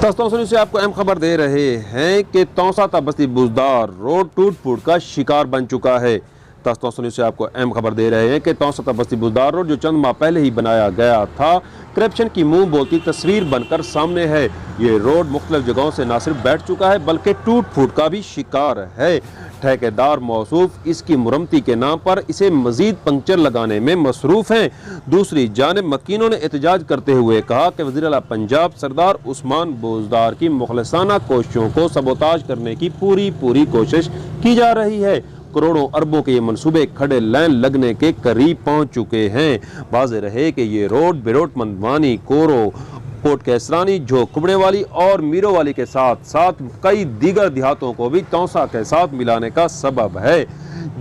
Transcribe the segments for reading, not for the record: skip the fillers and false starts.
तस्तों से आपको अहम खबर दे रहे हैं कि तौसा ता बस्ती बुजदार रोड टूट फूट का शिकार बन चुका है। तस्तों से आपको अहम खबर दे रहे हैं कि तौसा ता बस्ती बुजदार रोड जो चंद माह पहले ही बनाया गया था, करप्शन की मुंह बोलती तस्वीर बनकर सामने है। ये रोड मुख्तलिफ जगहों से न सिर्फ बैठ चुका है बल्कि टूट फूट का भी शिकार है। ठेकेदार मौसूफ इसकी मुरम्मती के नाम पर इसे मजीद पंक्चर लगाने में मसरूफ हैं। दूसरी जानिब मकीनों ने एहतजाज करते हुए कहा कि वज़ीर आला पंजाब सरदार उस्मान बुजदार की मुखलसाना कोशिशों को सबोताज करने की पूरी कोशिश की जा रही है। करोड़ों अरबों के ये मंसूबे खड़े लाइन लगने के करीब पहुंच चुके हैं। वाज़ेह रहे कि ये रोड बिरोट मंदवानी, कोरो, कोट कैसरानी, झोक कुबड़े वाली और मीरो वाली के साथ साथ कई दीगर देहातों को भी तौसा के साथ मिलाने का सबब है,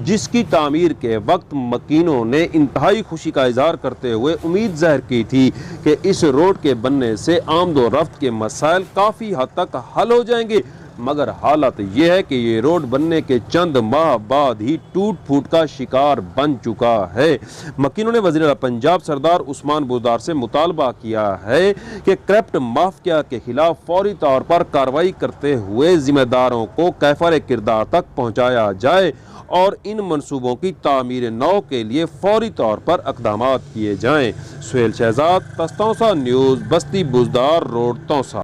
जिसकी तामीर के वक्त मकीनों ने इंतहाई खुशी का इजहार करते हुए उम्मीद ज़ाहिर की थी कि इस रोड के बनने से आमदो रफ्त के मसाइल काफ़ी हद तक हल हो जाएंगे। मगर हालत यह है कि ये रोड बनने के चंद माह बाद ही टूट फूट का शिकार बन चुका है। मकीनों ने वज़ीर आला पंजाब सरदार उस्मान बुजदार से मुतालबा किया है कि करप्ट माफिया के खिलाफ फौरी तौर पर कार्रवाई करते हुए जिम्मेदारों को कैफर किरदार तक पहुँचाया जाए और इन मंसूबों की तामीर नौ के लिए फौरी तौर पर इक़दामात किए जाएँ। सुहेल शहजाद, तस्तौसा न्यूज़, बस्ती बुजदार रोड, तौसा।